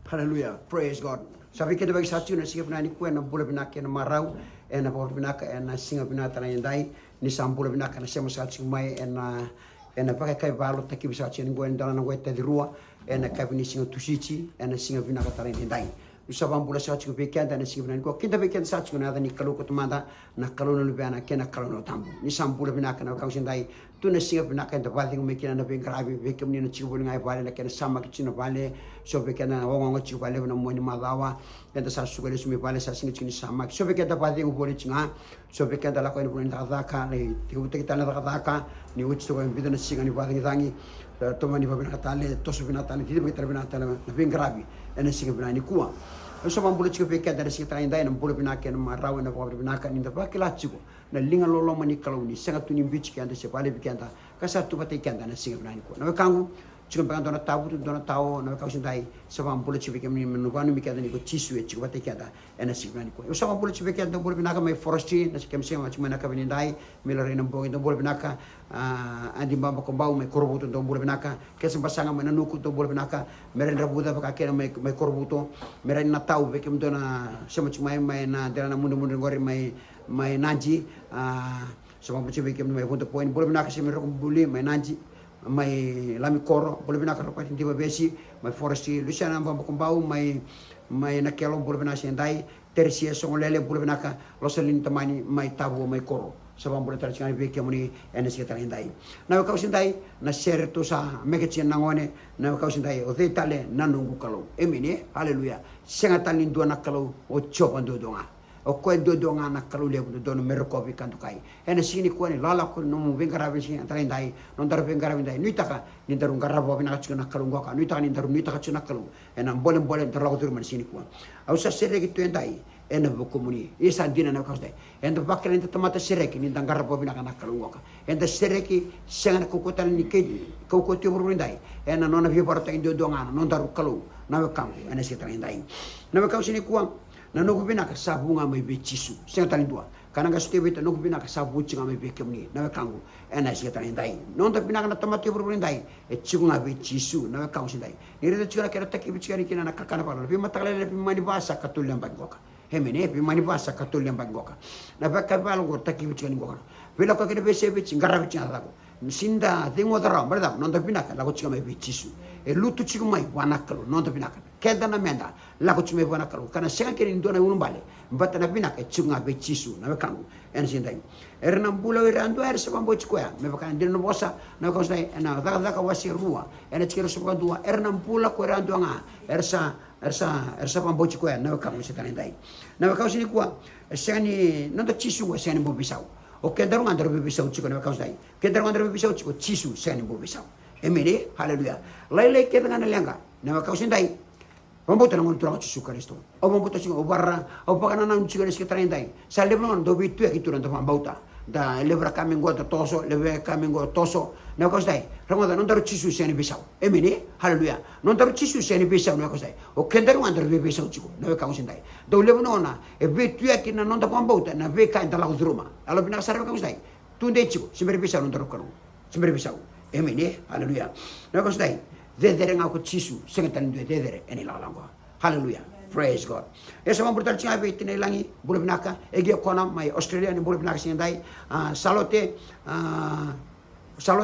Hallelujah. Praise God. Sabi kita bagi satu na singa pinani ku na bula pinaka na marau na bula pinaka na singa pinata na yandai ni sampula pinaka na sema satu mai na pakai kai balu taki bisa cini gue dalam gue tadi rua na kai ni singa tusici na singa pinaka tara yandai bisa bambula satu pekan dan singa pinani ku kita pekan satu na ni kalau kutumada na kalau nu biana kena kalau nu tambu ni sampula pinaka na kau sendai tu na singa pinaka na paling mungkin na pengkarabi pekan ni na cipu ngai bale na kena sama kicina bale so pekan na wong cipu bale na mo ni madawa kenta sa sugale sumi bale sa singa cini sama so pekan na paling ubole cinga so pekan na lakoi ni takaka ni tiuta kita na takaka ni uci to bido na singa ni paling tangi to mani babina katale to su binatale tidak begitu binatale na pengkarabi na singa pinani kuwa so bambula ciku pekan na singa tara na bula pinaka na marawa na babina pinaka ni pa kilaciku na linga lolo mani kalau ni sangat tunim bici kan se pale bikanta kasatu patai kan na singa pinani kuwa na kangu Chicken Pang dona tabu tu dona tao na kau sindai sama bulu cibe kami menukan mi kata ni ko cisu e chiku bate kata ena sikmani ko sama bulu cibe kata bulu binaka mai forestry na sikem sema cuma naka benindai milari na bongi to bulu binaka andi bamba ko bau mai korbuto to bulu binaka kesem pasanga mai nanuku to bulu binaka meren rabuda baka kena mai korbuto meren na tau be kem dona sema cuma mai na dela na mundu ngori mai nanji sama bulu cibe kami mai punto poin bulu binaka sema roko buli mai nanji mai lami koro boleh bina karo patin tiba besi mai forestry luciana bamba kumbau mai nakelo boleh bina sendai tersia songo lele boleh bina ka loselin temani mai tabu mai koro sabang boleh tercingan beki muni enes kita sendai na kau sendai na share tu sa megecien nangone na kau sendai o te tale na nungu kalau emini haleluya sengatan lindu anak kalau o coba donga o ko do ngana kalu le do no merko bi kantu kai ene sini ko ni lala ko no vengara bi sini antara ndai non dar vengara bi ndai nuitaka ni daru ngara bo bi na chuna kalu ngoka nuitaka ni daru nuitaka chuna kalu ena boleh ter lagu tur man sini ko au sa sere gitu ndai ena bo komuni isa dina na kaste enda bakkel enta tomata sere ki ni dangara bo bi na kana kalu ngoka enda sere ki senga ko kotal ni ke ko ko ti buru ndai ena nona vi porta indo do ngana non daru kalu na kam ena sita ndai na kau sini kuang na nogu bina ka sabu nga mai be chisu senga tali dua kana ga stebe ta nogu bina ka sabu chinga mai be kemni na kangu ena sia tali ndai non ta bina kana tomati buru ndai e chiku nga be chisu na kangu sindai ni re chura kera taki bichika ni kina na kakana pala bi matakale le bi mani basa ka tulle mbangoka hemene bi mani basa ka tulle mbangoka na ba ka balo go taki bichika ni ngoka vela ko kene be sebe chingara bichika lago sinda dingo dara berda non ta bina ka lago chiga mai be chisu e lutu chiku mai wanakalo non ta bina ka kenda na menda lago chume bona kalu kana senga kini ndona unumbale mbata na bina ke chunga be chisu na kangu en sindai erna bula irando er sa bambo chikoya me baka ndino bosa na ko stai na daga wasi rua en chikero sa dua erna bula ko irando nga ersa bambo chikoya na kangu sitani ndai na ka sini kwa seni non to chisu wa seni bo bisau o kenda ronga ndro bisau chiko na ka stai kenda ronga ndro bisau chiko chisu seni bo bisau emere haleluya laile ke ngana lenga na ka sindai Pembuatan ngon turang cucu karisto. O pembuatan sing obarra, o pagana nang cucu karisto trendai. Sa lebro ngon dobi tu ya kitu nang pembauta. Da lebra kami nggo toso, lebe kami nggo toso. Na ko stai. Ramadan non daru cucu seni bisau. Emini haleluya. Non daru cucu seni bisau na ko stai. O kendar ngon daru bisau cucu. Na ka stai. Do lebro nona e be tu ya kina non da pembauta na be ka inta lagu ruma. Alo bina sarva ka stai. Tunde cucu, sembere bisau non daru kanu. Sembere bisau. Emini haleluya. Na ko stai. Dedere ngau ko chisu sengetan due dedere eni lalangwa haleluya praise god esa mam bertal cinga be tine langi bulu binaka egi kona mai australia ni bulu binaka sindai salote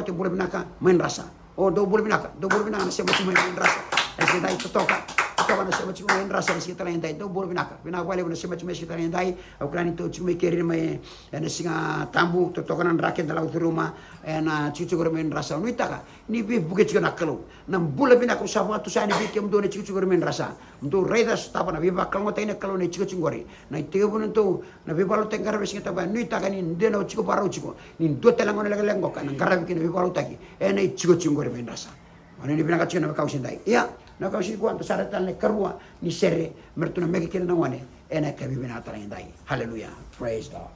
bulu binaka main rasa o do bulu binaka na sema main rasa esa dai toka na sema main rasa esi tala ndai do bulu binaka wale na sema esi tala ndai au klani to cuma keri mai ena singa tambu toka na raket dalau rumah ena cucu main rasa nuitaka ni bi buke cuka nakalo nam bulu binaka usaba tu sani bi kem do ne cucu main rasa do redas tapa na bi bakal ngota ina kalau ne cucu ngori na itego pun to na bi balu tengkar besi kita ba nuitaka ni ndeno cucu paru cucu ni do telangon lengo kan ngara bi bi balu taki ena cucu ngori main rasa mana ni binaka cuka na kau sindai iya na kau si kuan saratan le karua ni sere mertuna megi kena nangwane ena ka bi binata ndai haleluya praise god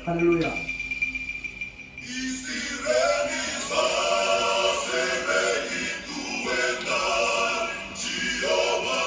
haleluya Jehovah.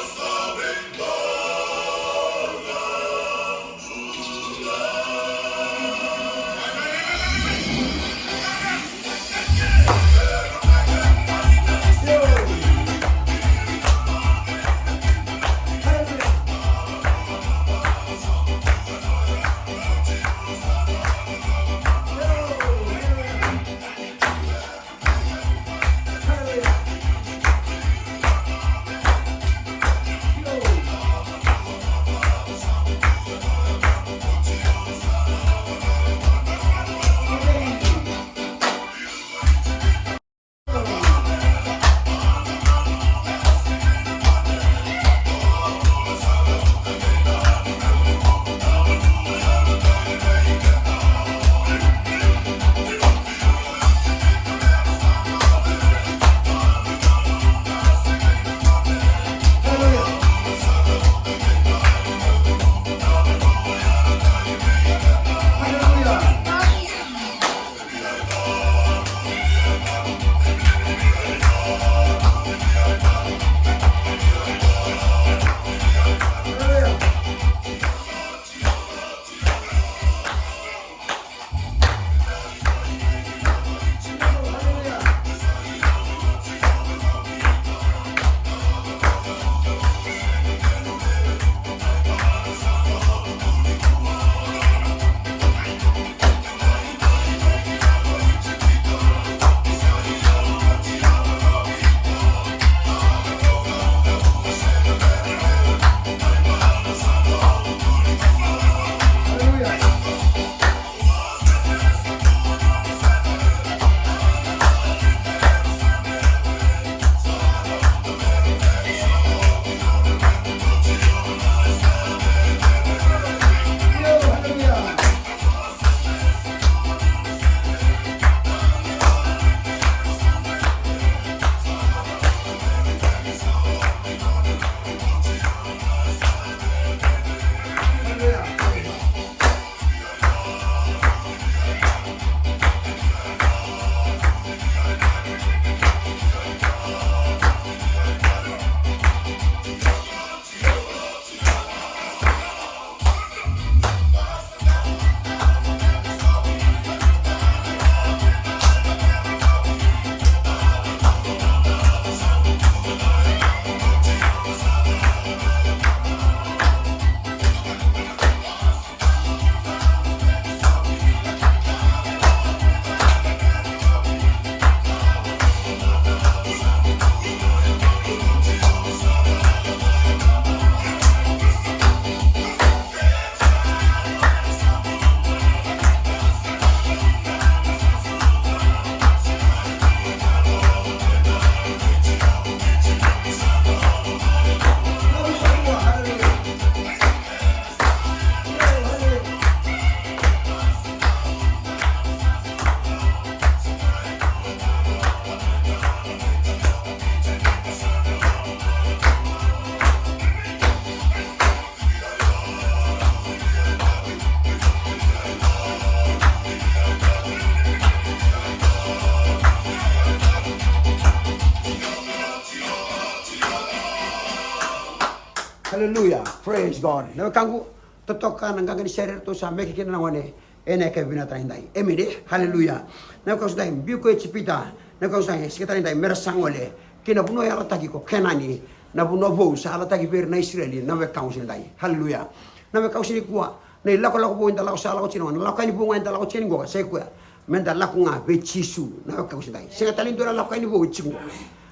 Hallelujah. Praise God. Na kangu totoka na nganga ni share to sa meki kina wane ene ka binatang indai. Emide. Hallelujah. Na ko sdai biuko chipita na ko sdai sikata indai mersangole kina buno ya lataki ko kenani na buno bo sa lataki ber na Israeli na we kangu indai. Hallelujah. Na we kangu kuwa na lako lako bo indala sa lako chino na lako ni bo indala ko chino go sai kuya menda lako nga be chisu na we kangu indai. Sikata lindora lako ni bo chingo.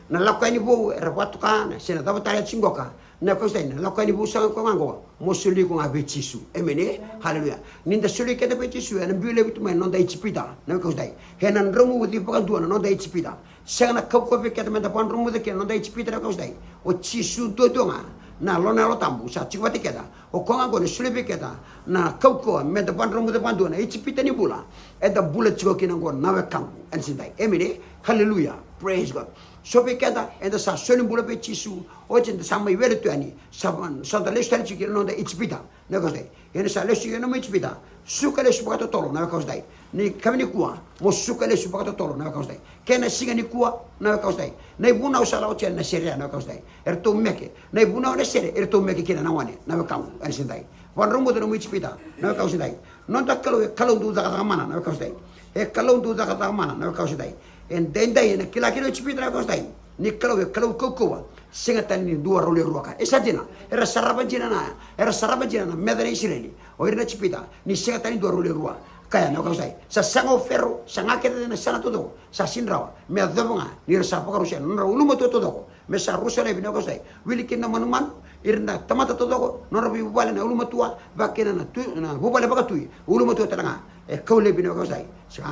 Na lako ni bo repatu kana sena tabo taya chingoka na ko stai na lako ni bo sa ko ngango mosuli ko ngabe chisu emene haleluya ninda suli ke de be chisu na biule bitu men non dai chipita na ko stai henan romu di pakan tuana non dai chipita sena ko ko be ke menda pan romu de ke non dai chipita na ko stai o chisu to nga na lona lo tambu sa chikwati keda o ko ngango ni suli be keda na ko menda pan romu de pan tuana chipita ni bula e da bula chiko kinango na we kangu en sindai emene haleluya praise God. Sopi keda enda sa soni bula pe chisu o jenda sama iwere tuani saban santa lestali chiki no da ichpita na kosdai ena sa lesu no mo ichpita suka lesu bakato tolo na kosdai ni kamni kuwa mo suka lesu bakato tolo na kosdai kena singa ni kuwa na kosdai na ibuna usala o chen na seria na kosdai erto meke na ibuna o sere erto meke kena na wane na kamu en sindai wan rumbo no mo ichpita na kosdai non ta kalau du da mana na kosdai e kalau du da mana na kosdai en dendai na kila kilo chipitra kostai ni kalau kokowa singatan ni dua role ruaka esatina era sarabajina na medana Israeli o era chipita ni singatan ni dua role rua kaya na kostai sa sango ferro sanga kete na sana todo sa sinrawa me adobonga ni sa pakarusia no ulumo todo me sa rusia le bino kostai wili kinna manuman irna tamata todo no rabi bubale na ulumo tua bakena na bubale bakatui ulumo tua tanga e kaule bino kostai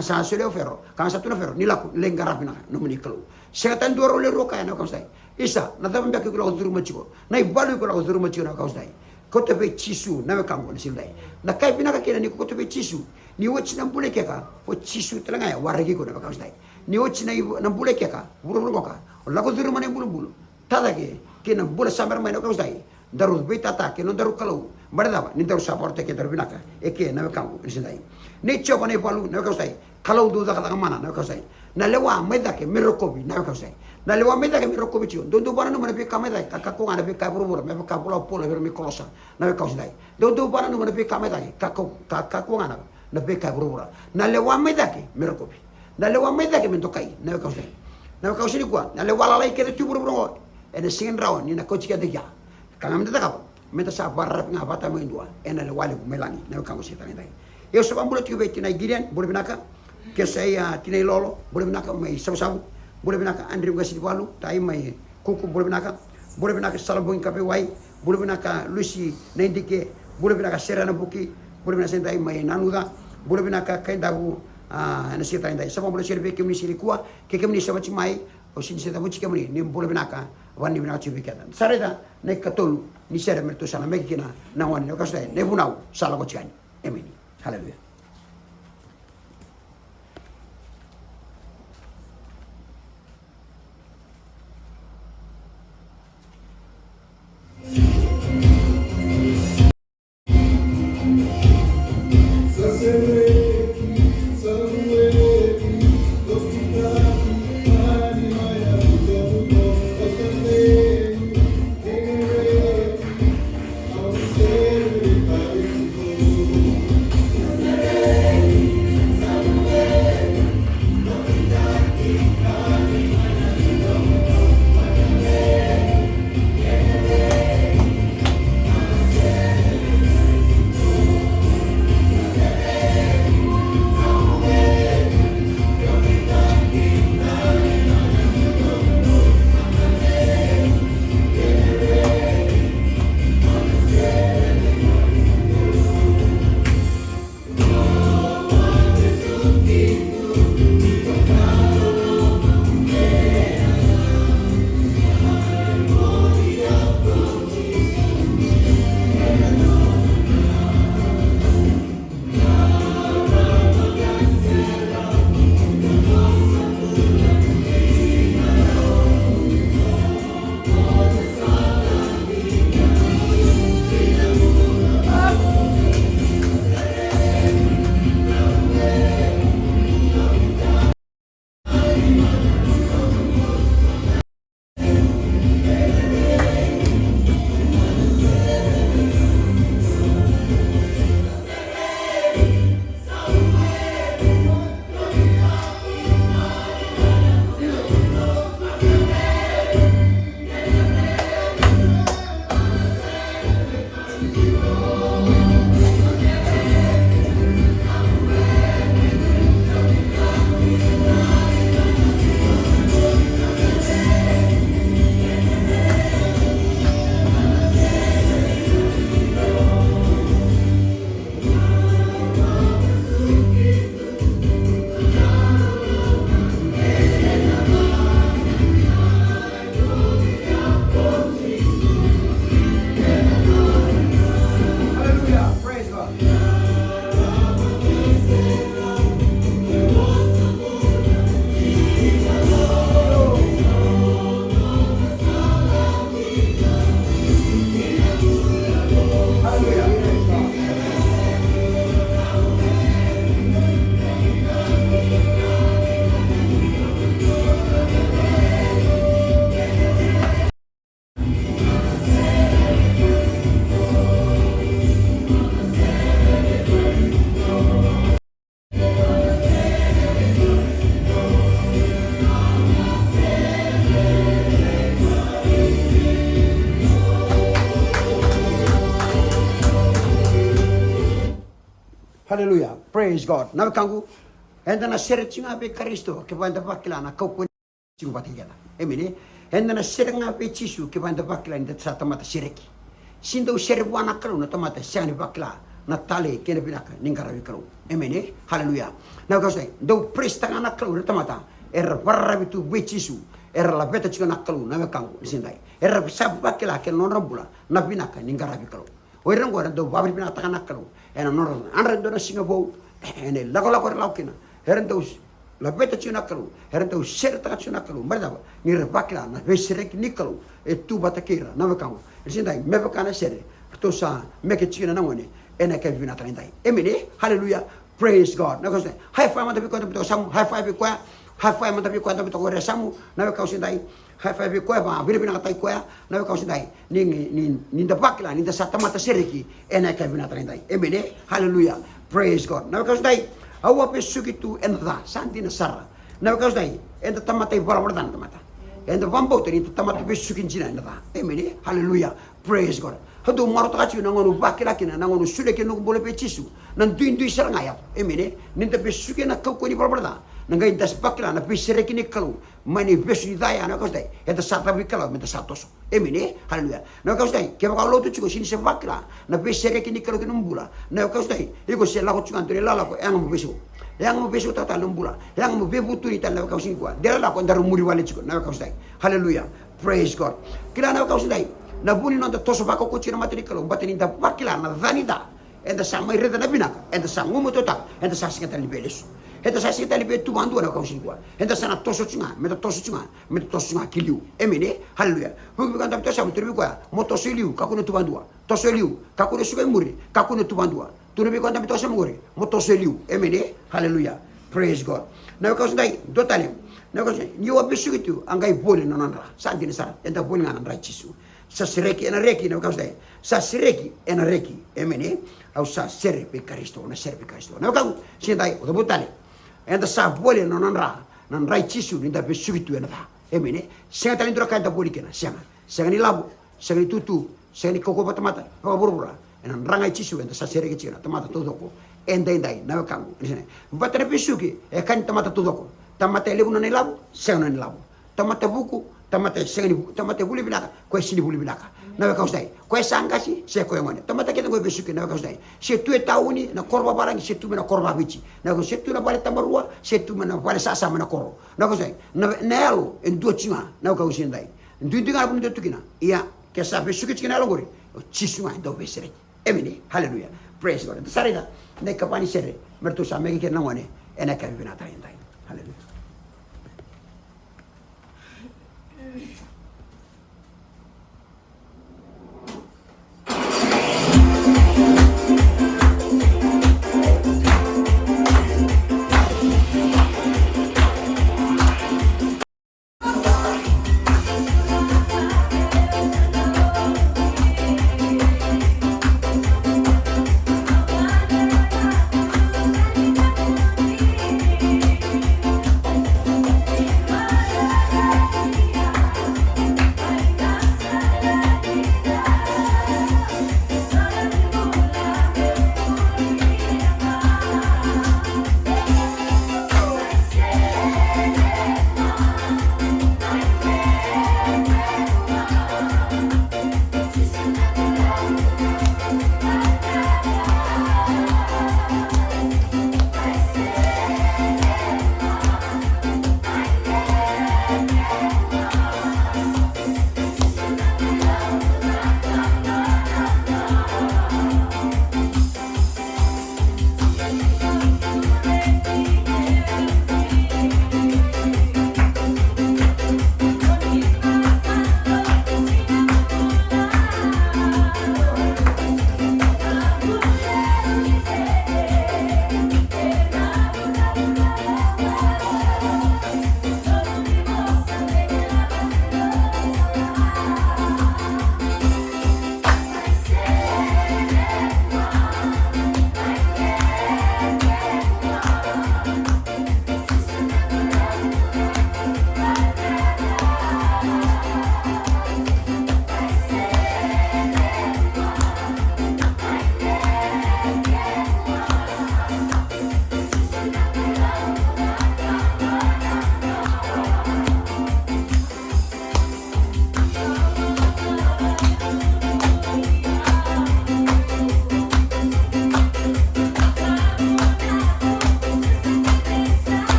sa sele ferro kan sa tuna ferro ni laku lengarapina no meni kalu singatan dua role rua kaya na kostai isa na tabe mbaki ko duru machiko na ibalu ko duru machiko na kostai ko te be chisu na me kango ni sindai na kai bina ka kena ni ko te be chisu ni wochi na bule keka o chisu telanga ya waragi ko na kostai ni wochi na bule keka buru ka la ko duru mane bulu tada ke kena bule samar mai na kostai daru be tata ke no daru kalau barada ni daru saporte ke daru binaka e ke na me kango ni sindai ni choko ne palu na kostai kalau du da ka mana na kostai na lewa meda ke merokobi na kostai na lewa meda ke merokobi chio do bana no mane be kameda ka ko ngana be ka buru me ka pula pula be mi kolosa na kostai do bana no mane be kameda ka ko ngana na be ka buru na lewa meda ke merokobi na lewa meda ke mentokai na kostai kwa na lewa la ke tu buru ene sin raw ni na ko chika de ya kanga meda ka meta sa barra nga bata mo indua ene le wale melani na ka ngosita ndai eu so ambulo tu be tina gideon bole binaka ke saya tina lolo bole binaka mai sabu bole binaka andri ngasi walu tai mai kuku bole binaka salabo kape wai bole binaka lusi na indike bole binaka serana buki bole binaka sendai mai nanuda bole binaka kaindagu na sita ndai sama bole serbe ke misiri kuwa ke kemni sabachi mai o sin seta buchi kemni ni bole binaka wani binaka chibi kata sareda na katolu ni sere merto sana mekina na wani no kasai ne bunau sala ko chani emini hallelujah. Hallelujah. Praise God. Na kangu enda na sere chinga pe Kristo ke banda bakila na kau kun chingu batigala. Amen. Enda na sere nga pe Yesu ke banda bakila nda sa tamata sereki. Sindo sere buana kalu na tamata sani bakila na tale kene binaka ningara kalu. Amen. Hallelujah. Na kau say do presta na kalu na tamata warra bitu be Yesu. La beta chinga na kalu na kangu sindai. Sab bakila ke non rambula na binaka ningara kalu. Oirang gua do babri binaka na kalu. Ena non anra do na singabo ene lago laukina. Herentos la beta chuna kalu herentos ser ta chuna kalu marda ni rebakla na vesrek nikalu e tu batakira na vakamu sindai me vakana sere to sa meke china na ngone ena ke vina trendai emene hallelujah praise god na kose high five mata biko to samu high five mata biko to gore samu na vakau sindai high five ko ba vina vina tai ko na vakau sindai ni da bakla ni da sata mata sereki ena ke vina trendai emene hallelujah praise god na vakau sindai awa pesukitu enda santi na sara na kaus dai enda tamata ibara wardan tamata enda vambo tani tamata pesukin jina enda amen hallelujah praise god hado maro tachi na ngono bakira kina na ngono sude ke no bole pechisu nan duin saranga ya amen ninta pesukin na kau ko ni barbarda na ngai das bakira na pesere kini kalu mani pesu daya na kaus dai enda sata bikala meta satos amen hallelujah na kaus dai ke bakalo tu chiko sini se bakira na pesere kini kalu kinumbula na kaus dai iko se la ko chukan tore la ko yang mo pesu yang mo besu tata lumbula yang mo bebu turi tan na kausin kwa dela la ko ndar muri wale chiko na kausin hallelujah praise god kila na kausin dai na buni no to so bako ko chira matri kalo batini da bakila na vanida enda sama ireda na binaka enda sangu mo tota enda sasinga tan libeles enda sasinga tan libe tu bandu na kausin kwa enda sana toso chinga meta toso chinga kiliu emene hallelujah hubi kan tapta sam tribi kwa moto siliu kakuno tu bandua toso liu kakuno sugai muri kakuno tu bandua tunubi konta bito sa muguri moto seliu emene hallelujah praise god na ko sundai dotale na ko ni wa bisugitu angai boli nonandra santi sara enta boli nganandra chisu sa sireki ena reki na ko sundai sa sireki ena reki emene au sa sere pe Kristo na sere pe Kristo na ko sindai o botale enta sa boli nonandra nan rai chisu ni da bisugitu ena emene senga talindro kanta boli kena senga ni labu senga ni tutu senga ni koko batamata ko burbura enan rangai chisu enta sa sere ke china tamata todoko endai na kamu nisene batare pisuki e kan tamata todoko tamata lebu na labu senga na labu tamata buku tamata senga ni tamata buli binaka ko sini buli binaka na ka ustai ko sangasi se ko ngone tamata kita ko pisuki na ka ustai se tu tauni na korba barang se tu na korba bici na ko se tu na bale tamarua se tu na bale sasa na koro na ko ustai na elo en dua chinga na ka usindai ndu dinga pun tukina iya ke sa pisuki china logori chisu ma do besere emini hallelujah praise god sarida ne kapani sere mertu samegi ke nangone ena ka binata indai hallelujah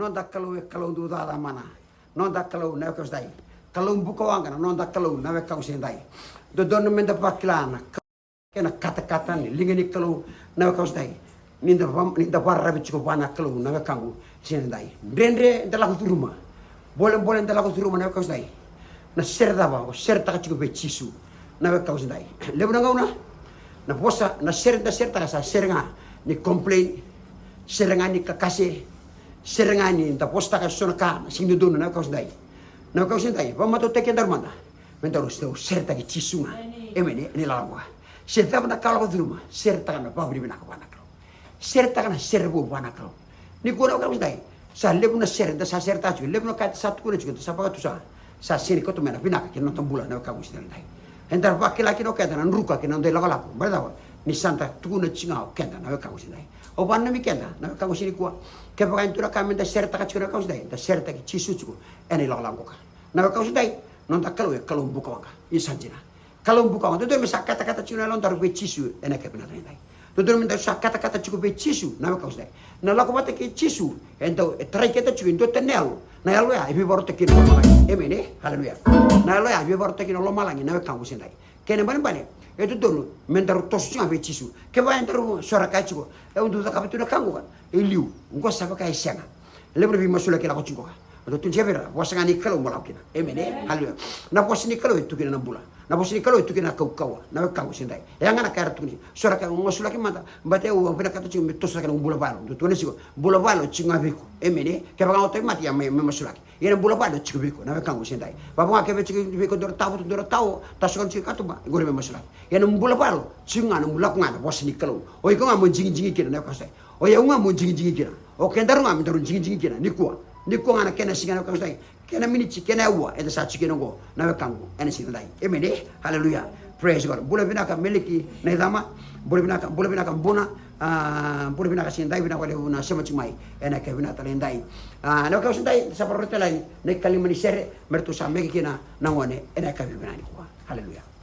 non da kalau du da mana non da kalau na ka stai kalau buka wanga non da kalau na ka usindai do don men da paklana kena kata-kata ni lingani kalau na ka stai ninda warra bicho bana kalau na ka ngu sindai rendre da la rumah boleh da la rumah na ka stai na serda ba serta ka chico bechisu na ka usindai lebuna ngauna na posa na serta sa serenga ni complain serenga ni kakase serenga ni ta posta ka sona ka sindu dono na ka usindai pa mato teke darmanda mentaro sto serta ki chisunga emene ni la lagua serta na kala ko rumah serta na babri bina ka bana kalo serta na serbu bana kalo ni ko na ka usindai sa lebuna serta sa serta ju lebuna ka satu ko ju sa pa tu sa sini ko to mena bina ka no tambula na ka usindai entar laki no kenda na ruka ki non de la laku berda ni santa tu na chinga kenda na ka usindai o banna mi kenda na ka usini ko ke pa entura ka men da serta ka chura ka usindai da serta ki chisu chu eni la lango ka na ka usindai non da kalau buka wanga isanjina kalau buka wanga do me sa kata-kata chuna lon tar be chisu ene ke bina dai do me da sa kata-kata chu be chisu na ka usindai na la ko bate ki chisu ento trai keta chu ento tenel na ya lo ya ibi borte ki no malangi emene haleluya na lo ya ibi borte ki no malangi na ka usindai kene bane itu dulu mentar tosnya be chisu ke ba entar sora ka chu e undu da kapitu na kangu kan iliu ngo sa ka isanga lebre bi masula ke la ko chingo do tu jebera wasanga ni kalau molakina emene haleluya na posini kalau itu kina nambula na posini kalau itu kina kau na ka usindai yang ana kara tu ni sora ka masula ke mata bate o pina ka tu mi tosa ka bula balo do tu ne sigo bula balo chinga biko emene ke ba ngoto mati ya me masula ke yana bula balo chigo biko na ka usindai ba ba ke be chigo biko do tahu tasukon chigo ka tu ba gore me masula yana bula balo chinga na mulak ngana posini kalau o iko nga mo jingi kina na ka sai o ya nga mo jingi kina o kendaru nga mi daru jingi kina ni ko ngana kena singana ka sai kena minichi kena wa eta sa chikeno go na kangu ene sinai emene haleluya praise god bula binaka meliki na dama bula binaka bona bula binaka sindai binaka le una sema chimai ene ke binata lendai na ka sindai sa porrete lai ne kalimani sere mertu sa megi kina nangone ene ka binani ko haleluya.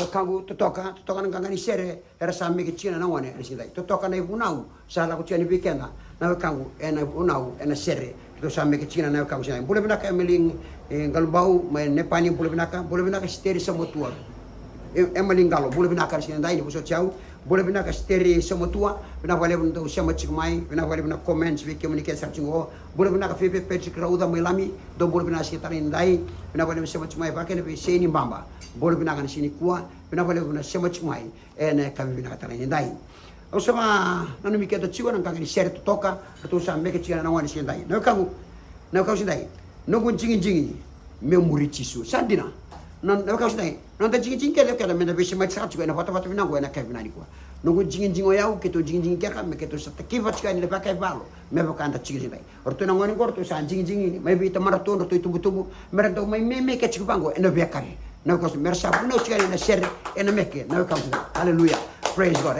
kangu totoka nang kangani sere era sami ke china na wane sindai totoka na ibunau sala ko chani bikena na kangu ena unau ena sere to sami ke china na kangu sindai bule binaka emeling galbau me nepani bule binaka steri samotua emeling galo bule binaka sindai ni buso chau bule binaka steri samotua bina vale bunda usama chikmai bina vale bina comments bi communication chingo bule binaka fepe petri krauda melami do bule binaka sitari ndai bina vale usama chikmai pakene be seni mbamba bole binaka na sini kuwa bina vale bina sema chumai ene kami binaka tana ndai o sama nanu mi keto chiwa nang kangani sere to toka to sa meke chiana na wani sindai na kangu sindai no gun jingi me muri chisu sandina na kangu sindai no ta jingi keda me na be sema chaka chiwa na pata binango ena kami binani kuwa no gun jingi oyau keto jingi keka me keto sa takiva chika ni pakai balo me bakanta jingi sindai orto na wani gorto sa jingi me bi ta maraton orto tubu merento me ke chiku bango ena be kare na ko mersa puno chika na sere ena meke na kangu hallelujah praise god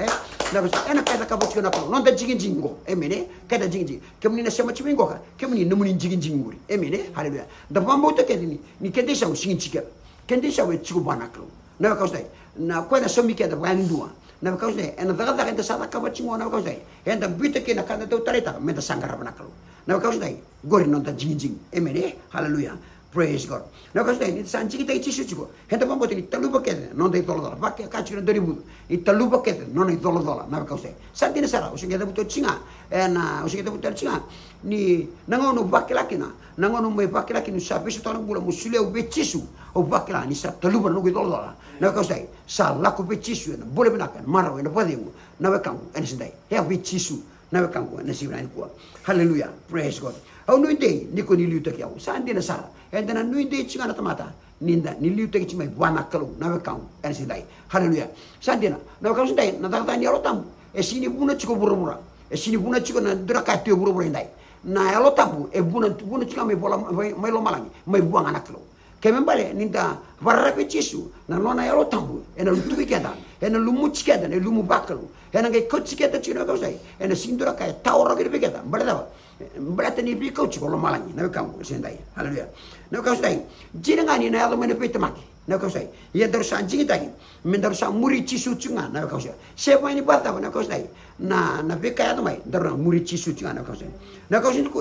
na ko ena kada ka butiko na ko non da jingi go emene kada jingi kemni na sema chimingo ka kemni numuni jingi nguri emene hallelujah da bambo to kedini ni kende sa usingi chika kende sa we chiku banaklo na ko sai na ko na somi keda bandua na ko sai ena daga kenda sa ka butiko na ko sai enda bite ke na kada to tareta me da sangara banaklo na ko sai gori non da jingi emene hallelujah praise God. Na ko sai ni sanchi kita ichi suko. Henta mambo ni taluba ke non dei $1. Bakke ka chira dari bu. I taluba ke non dei $1. Na ko sai. Santi na sara usinga da buto chinga. Na usinga da buto chinga. Ni nangono bakke lakina. Nangono me bakke lakina sa bisu tano bula musule u bechisu. O bakke la ni sa taluba no $1. Na ko sai. Sa la ko bechisu na bole binaka maro na podium. Na we kan en sindai. He bechisu. Na we kan na sibra ni ko. Hallelujah. Praise God. Au nui dei ni ko ni liuta ki au sandi na sara enda na nui dei chinga na tamata ninda ni liuta ki chimai wana kalu na we kau en sindai haleluya sandi na kau sindai na ta ni rotam e sini buna chiko burubura e sini buna chiko na dura ka tio burubura ndai na elo tabu e buna chika mai bola mai lo malangi mai buang anak lo kemembale ninda varrape chisu na lona elo tambu ena lutu keda ena lumu chikeda ne lumu bakalu ena ngai kochikeda chino kau sai ena sindura ka taura ke pekeda balada berarti ni bi kau cikolo malangi na kau sendai haleluya na kau sai jirangani na yalo mene pete maki na kau sai ya darusan jingi tagi men darusan muri cisu cunga na kau sai siapa ini bata na kau sai na beka ya mai darusan muri cisu cunga na kau sai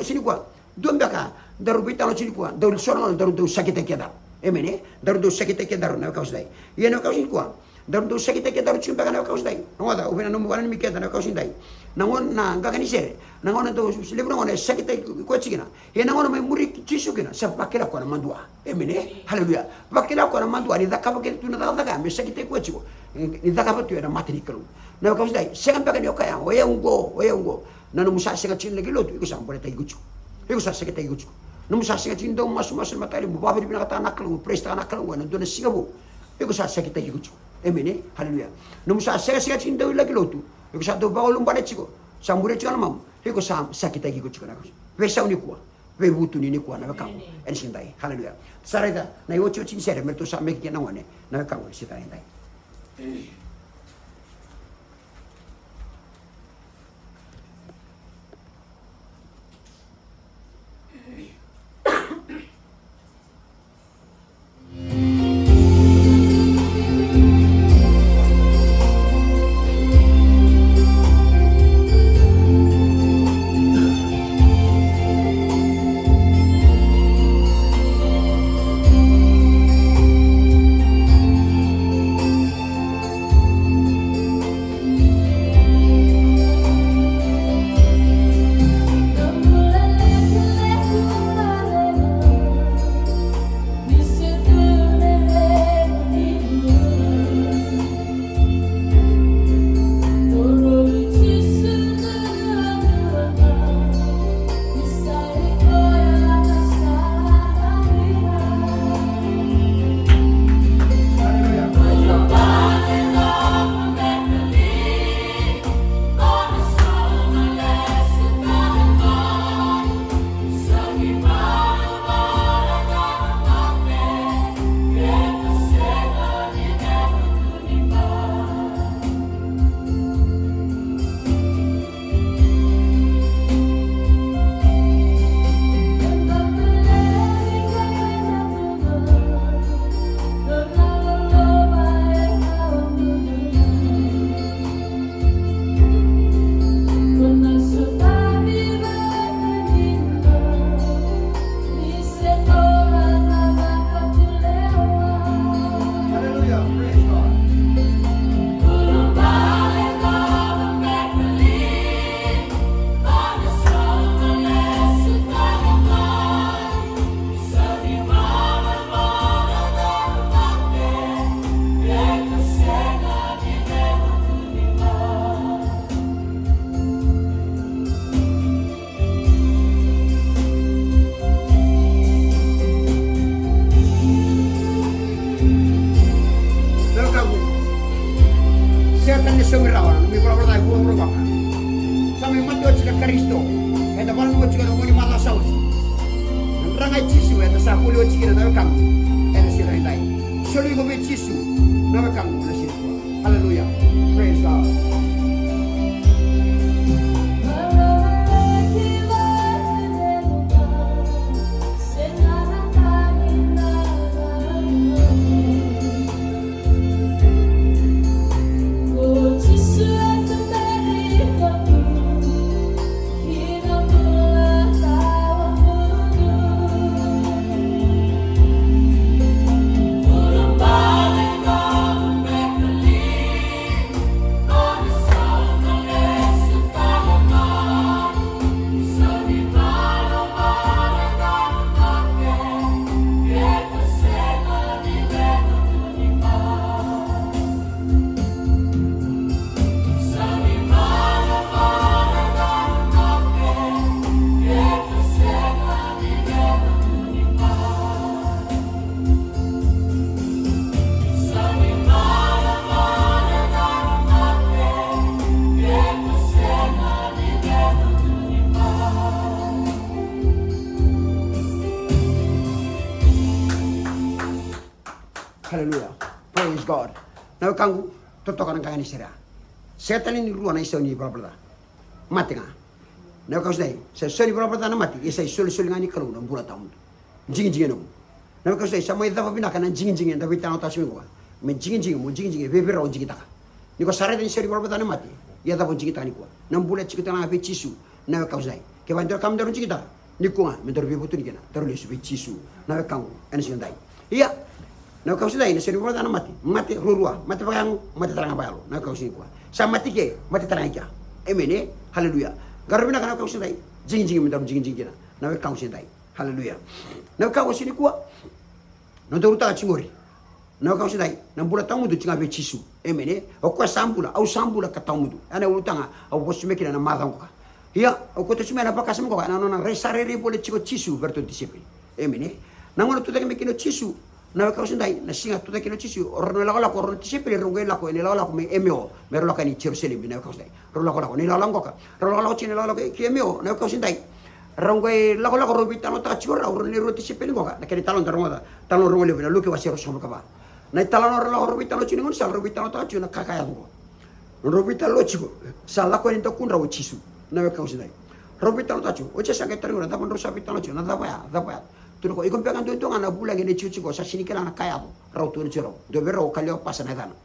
sini kuat dua beka daru bitalo sini kuat daru sono daru sakit kedar emene daru sakit kedar na kau sai ya na kau sini kuat daru sakit kedar cunga na kau sai ngoda ubena no bukan mi kedar na kau sindai nangon na ngakani sere nangon to lebro ngone sakita ko chigina ye nangon mai muri chisugina sa bakela ko na mandua emene haleluya bakela ko na mandua ni dakaba ke tuna daga me sakita ko chigo ni dakaba tu na matini kelu na ko dai segan bakani okaya oya ungo nanu musa sega chin lagi lotu ko sambole tay guchu iko sa sega tay guchu no musa sega chin do masu matali bu babi bina kata naklu presta naklu na do na sigabu iko sa sega tay guchu emene haleluya no musa sega chin do lagi lotu iko sa do bawo lumbane chigo sambure chigo mam iko sa sakita gi guchu kana ve sa uni kwa ve butu ni kwa na kamu en sindai haleluya sareda na yo chin sere merto sa me ki na wane na kamu sita ndai ngai Yesus eta sa kulio chikira na kam eta sira dai soli go be Yesus na kam na sira hallelujah praise God. Hallelujah. Praise God. Na kangu totokan kangani sira. Setan ini ruana iso ni bla mati nga. Na kau sedai. Sa soni bla na mati. Isa sul ngani kalau na bula tamu. Jing no. Na kau sedai sama ida babina kana jing da bitano tasmi ko. Me jing bebe ro jing ta. Ni ko sare ni sori bla na mati. Ya da bon jing ta ni ko. Na bula cikita na be cisu. Na kau sedai. Ke bandor kam daru jing ta. Ni ko nga me daru be butu ni kana. Daru le su be cisu. Na kangu en sindai. Iya. Na kau sidai na seri na mati rurua mati pagang mati terang bayalo na kau sini kuah sa mati ke mati terang ika emene haleluya garabina kana kau sidai jing minta jing na kau sidai haleluya na kau sini kuah na doruta chingori na kau sidai na bula tamu tu chinga be chisu emene o kwa sambula au sambula ka tamu tu ana ulutanga au bosimekina na madang ko iya o ko to chimena pa kasam ko na na resarere bole chiko chisu berto disiplin emene na ngono tu tak mekino chisu na kau sendai na singa tu takino chisu orno la ko orno tisipele rongo la ko ni la ko me emeo me ro la kani Jerusalem na kau sendai ro la ko ni la ko ro la chine la ko ki emeo na kau sendai rongo la ko ro bitano ta chura orno ni ro tisipele ko na kani talon rongo le lu ke wasiro so ka ba na talon ro bitano chine ngon sal ro bitano ta chuna kakaya ko ro bitano chiko sala ko ni to kun ro chisu na kau sendai ro bitano ta chu o che sa ke tari na ta ro sa bitano chu na da ba tuno ko ikon pegan tuh ngana bulan ini cuci ko sa sini kala na kaya ko raw tuno chiro do bero kalio pasana dano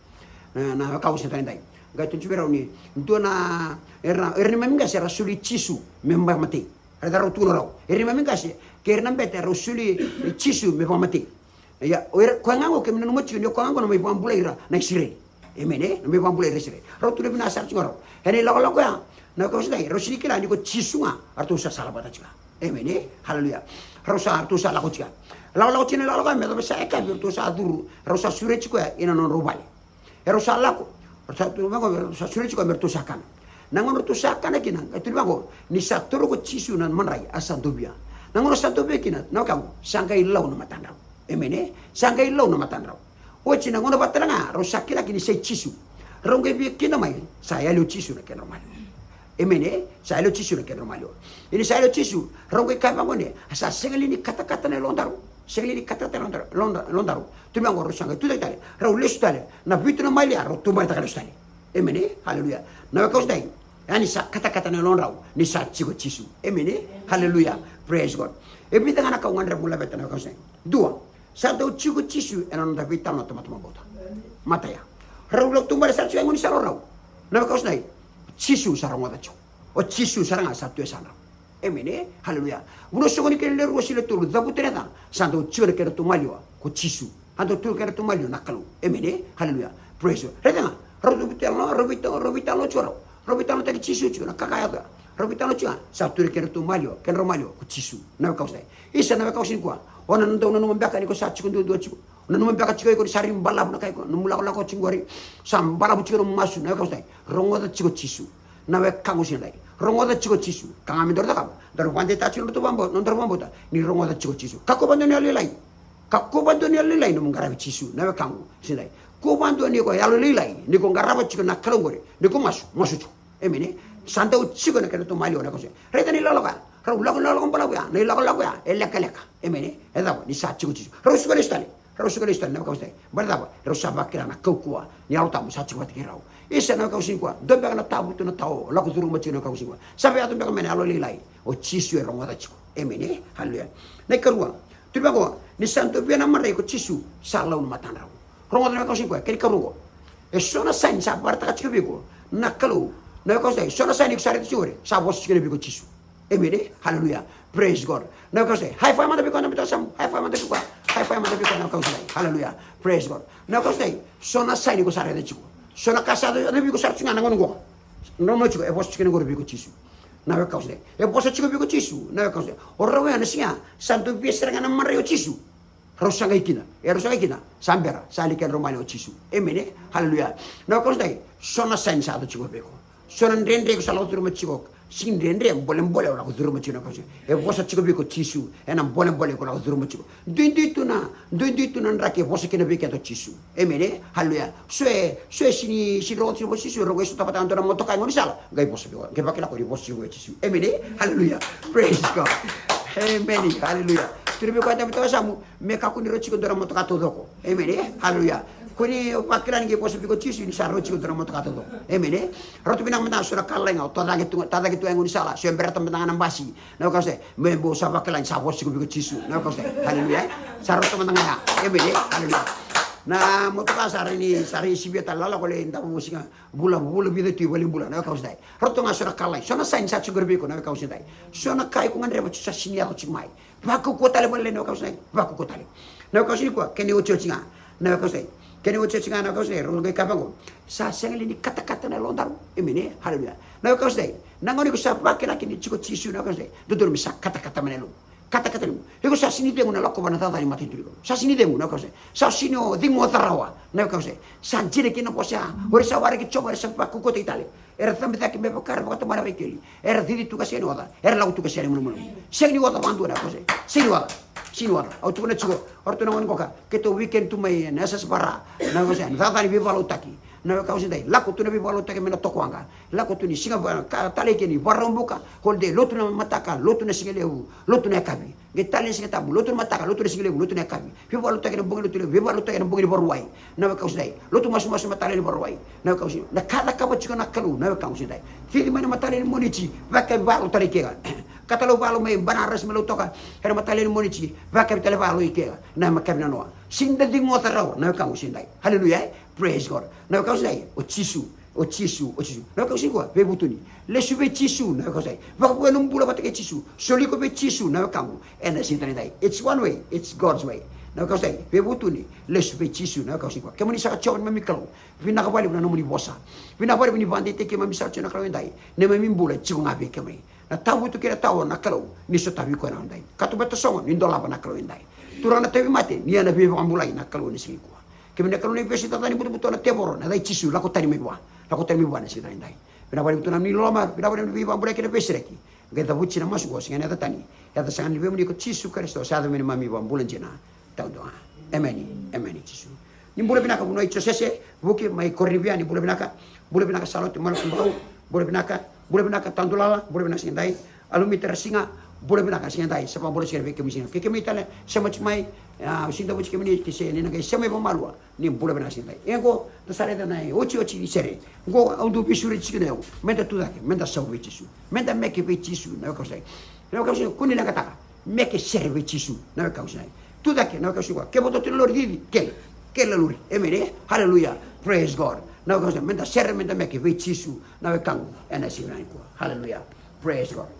na kau setan dai ga tu bero ni do na erni maminga se rasuli cisu memba mati ada raw tuno raw erni maminga se kerna bete rasuli cisu memba mati ya ko ngango ke menu mochi ni ko ngango no mai pambula ira na sire emene no mai pambula ira sire raw tuno bina sar chingoro ene lo ya na kau sedai rasuli kala ni ko cisu nga artu sa salabata chiga emene haleluya rosa artu sa la kochia la chine la ga me do sa eka virtu sa duru rosa sure chiko ina non robale rosa la ko rosa tu ma go rosa sure chiko mertu sa kan nangon tu sa kan kina tu ma go ni sa toro ko chisu nan manrai asan dobia nangon sa dobia kina na ka sangai lau na matandra emene sangai lau na matandra o china ngono batranga rosa kila kini sei chisu ronge bi kina mai saya lu chisu na kena mal emene saya lo chisu na kena malo ini saya lo chisu rongo kapa ngone asa sengali ni kata-kata na londaru sengali ni kata-kata londaru tu mango rosanga tu dai raw lestale na bitu na mali aro tu mali takale emene haleluya na kau dai yani sa kata-kata na londaru ni sa chigo chisu emene haleluya praise God ebita ngana kau ngandra mula beta na kau sai dua sa do chigo chisu enon da bita no toma bota mata ya raw lo tu mali sa chigo ngoni sa raw na kau dai chisu sarang wada cho o chisu sarang satu sana emene haleluya uno sogoni ke le rusi le tulu da butereta santo chiore ke to malio ko chisu ando tu ke to malio nakalu emene haleluya praise redanga robita lo choro robita lo te chisu chu na kakaya robita lo chu satu ke to malio ke romalio ko chisu na ka usai isa na ka usin kwa ona ndo no mbaka ni ko sa chiku ndo chiku na no mbaka chiku ko sari mbala na kai ko no mula ko chingori sam bala bu chiku masu na ka usai rongo da chiku chisu na we kangu sin lai rongo da chiku chisu kanga mi dorda kam daru pande ta chiku to bambo non bambo ta ni rongo da chiku chisu kako bando ni alilai kako bando ni alilai no ngara chisu na we kangu sin lai ko bando ni ko yalo lilai ni ko ngara chiku na kalongori ni ko masu chu emene santa u chiku na ke to mali ona ko se reta ni loloka Rau lago pala ya. Nei lago ya. Eleka. Emene. Edaba ni sa chiku chisu. Rau suka listali. Na kau stai. Berdaba. Rau sabakira na kau ni au tamu sa chiku batikirau. Isa na kau singkua. Dombe kana tabu tu na tao. Lago turu machi na kau singkua. Sampai atu beka mene alo lilai. O chisu e rongo da chiku. Emene. Haleluya. Nei karua. Tu beko ni santo pia na mare ko chisu sa lau matan rau. Rongo da kau singkua. Keri karugo. E sona sain sa barta chiku beko. Na kalau. Na kau stai. Sona sain ko sare chiku. Sa bos chiku beko chisu. Emene. Haleluya. Praise God. Na kau stai. High five mata beko na bito sam. High five mata beko. High five mata beko na kau stai. Haleluya. Praise God. Na kau stai. Sona sain ko sare de chiku. Sona kasado de beko sare chiku na ngono. No chiku e bos chiku ngoro beko chisu. Na kau stai. E bos chiku beko chisu. Na kau stai. Ora we anasia. Santo pia seranga na mare o chisu. Rosanga ikina. E rosanga ikina. Sambera. Sali ken romani o chisu. Emene. Haleluya. Na kau stai. Sona sain sa do chiku beko. Sona ndende ko sala turu machiko. Sing ndende bolem la ko turu machino ko. E bosa chiku beko chisu. E na bolem ko la ko turu machiko. Dundi tuna nrake bosa kena beko to chisu. Emene. Haleluya. Sue sini ro turu chisu ro eso tapata andora moto kai ngoni sala. Gai bosa beko. Ke bakela ko di bosa chisu. Emene. Haleluya. Praise God. Amen. Haleluya. Turu beko ata bito samu me ka kuniro chiku ndora moto ka todoko. Emene. Haleluya. Kuni pakiran ge poso biko chisu ni saro chiku ndora moto ka todoko. Emene. Rotu binang mena sura kalenga tada gitu ngoni sala. Sembera tementangan ambasi. Na ka se me bo sa pakilan sa bosa chiku biko chisu. Na ka se. Haleluya. Saro tementangan. Emene. Haleluya. Na moto ka sari sibiata lala ko le nda musinga bula bide tu bula na ka usai roto nga sura kalai sona sain sa chugur biko na ka usai sona kai ko ngandre ba sa sinia ko chimai ba ko tale bolle na ka usai ba ko tale na ka usai ko keni o chinga na ka usai keni o chinga na ka usai ro ga kabango sa sengeli ni kata-kata na londaru emene haleluya na ka usai na ngoni ko sa ba kila kini chiko chisu na ka usai dodur misa kata-kata menelu kata-kata ni ego sa sini dengu na lako bana tata ni mati turi sa sini dengu na kause sa sini o dingo tarawa na kause sa jire kino posa ore sa wari ki choba sa pa kuko te itali era tambe ta ki me pakar pa tomara vekeli era didi tu kaseni oda era lau tu kaseni mun segni oda bandu na kause sini oda au tu na chigo orto na ngon koka keto weekend tu mai na sa para na kause tata ni bibalo taki na kause dai lako tu na bibalo taki mena tokwanga lako tu ni singa tale ke ni barombuka holde lotu na mataka lotu na singeleu lotu na kabi getale singa tabu lotu na mataka lotu na singeleu lotu na kabi bibalo taki na bungi lotu bibalo taki na bungi borwai na kause dai lotu masu matale ni borwai na kause na kada kaba chiko na kalu na kause dai fili mana matale ni monichi vaka balo tale kega katalo balo mai banaras melo toka era matale ni monichi vaka tale balo ikega na makabi na noa sinda dingo tarau na kause dai haleluya praise God na kause dai o chisu na kau singwa be butuni le sube chisu na kau sai ba ko num bula batake chisu soli ko be chisu na kamu ena sintani dai it's one way it's God's way na kau sai be butuni le sube chisu na kau singwa kemuni saka chon mami kalau vina ka bali na nomuni bosa vina bali ni bandi te ke mami sa chona kalau dai ne mami bula chiku ngabe kemai na tawu tu kira tawu na kalau ni so tabi ko na dai katu beto songo ni ndola na kalau dai turana tevi mate ni ana be ambulai na kalau ni singwa kemene kalau ni pesi tata ni butu na teboro na dai chisu la ko tani mewa aku termi buana sih tadi. Kenapa itu namni lomar? Kenapa itu biba boleh kena pesreki? Kita buci nama masuk sehingga ada tani. Ya tersangan biba meni ko cisu Kristus. Saya meni mami buan bulan jena. Tahu doa. Amen cisu. Ni boleh binaka buno itu sese. Buki mai koribia ni boleh binaka salot malu kembau. Boleh binaka tandulala. Boleh binaka sindai. Alumi tersinga. Boleh binaka sindai. Siapa boleh sekali kemisinga. Kekemi tale. Semacam sinda buci kemini kise ni nagai semai pemalua. Ni boleh binaka sindai. Ego sare da nai ochi di sere go audu bisuri chikineu menda tu dake menda sawe chisu menda meke be chisu na ka sai kuni na kataka meke serve chisu na ka sai tu dake na ka suwa ke boto lor di ke la lori emene hallelujah praise God na ka sai menda serve menda meke be chisu na ka ena sinai ko hallelujah praise God.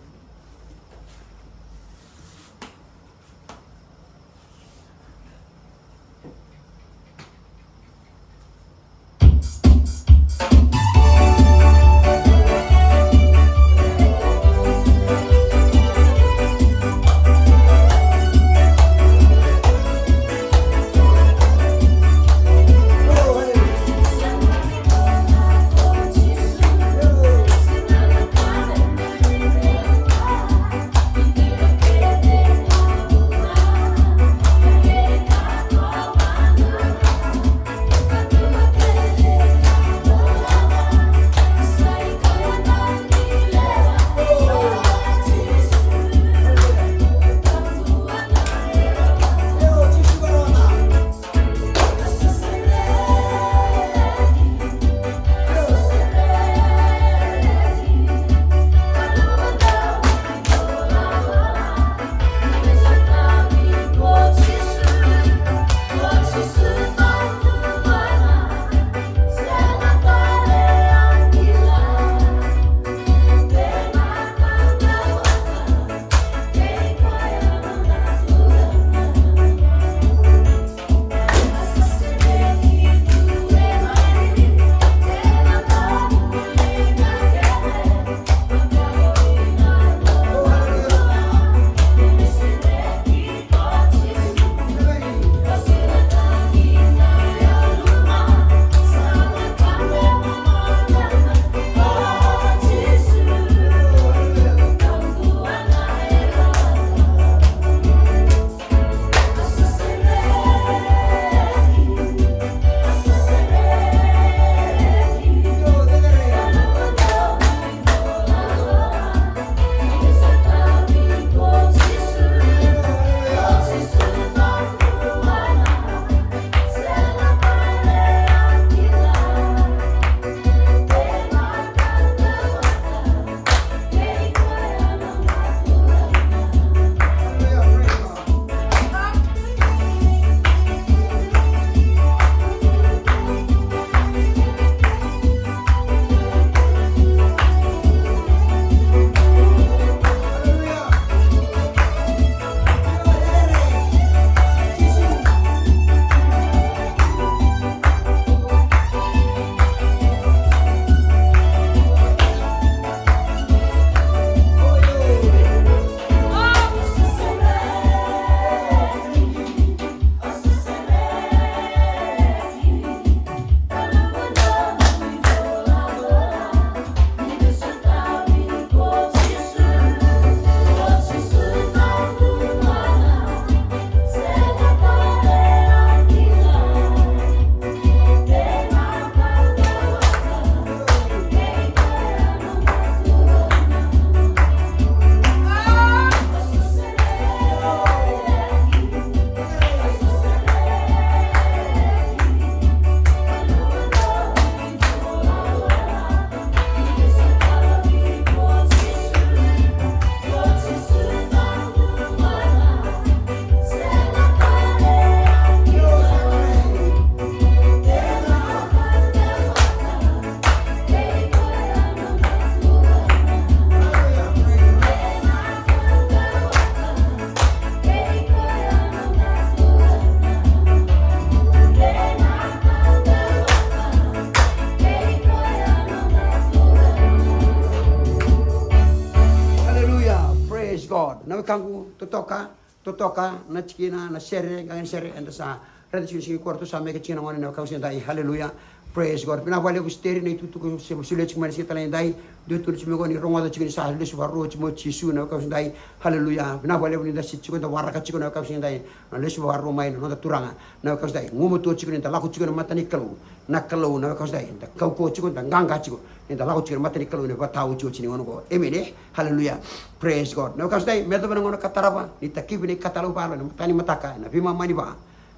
kangu totoka na chikina na sere gangan sere and sa redisi si kwarto sa me kachina ngone na kausin dai hallelujah praise God pina wale gusteri na itutu ko sule chikman si talay dai do tu chimi ngoni ronga da chikini sa le su varro chimo chisu na kausin dai hallelujah pina wale ni da si chiko da waraka chiko na kausin dai na le su varro mai no da turanga na kausin dai ngumo to chikini da laku chikini matani kalu na kalu na kausin dai da kau ko chiko da nganga chiko da laku chikini matani kalu ne batau chiko chini ngono ko amen hallelujah praise God na kausin dai medo ngono kataraba ni takibi ni katalu balo na matani mataka na bima mani ba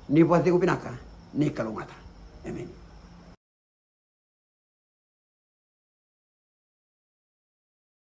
ni buat ko pinaka ni kalungata amen